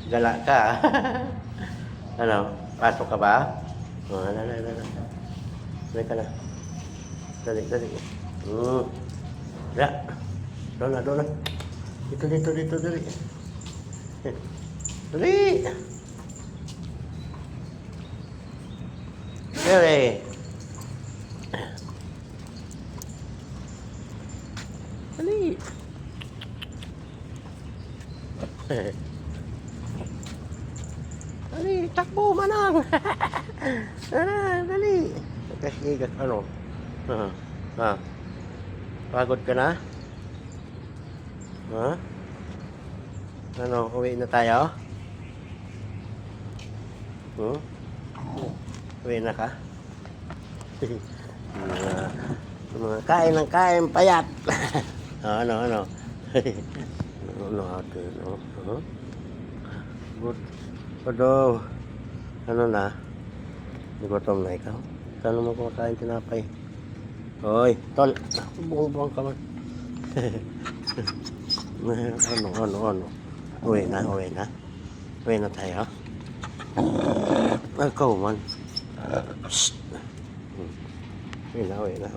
Gala ka. Ano? Pasok ka ba? Oh, dali. Dali ka na. Dali. Ya. Doon na. Dito, dali. Dali. Dali. Dali. Dali, takbo manang. Dali. Kasi ano? Pagod ka na? Ha? Ano, uwi na tayo? Uwi na ka? Mga kain ng kain payat. Ano? Ano atin? Good. Ano na? Gutom na ikaw? Saan mo kumakain tinapay? Hoy, tol. Buong ka man. Ano? Uwi na. Uwi na tayo. Ikaw man. Shhh. Uwi na.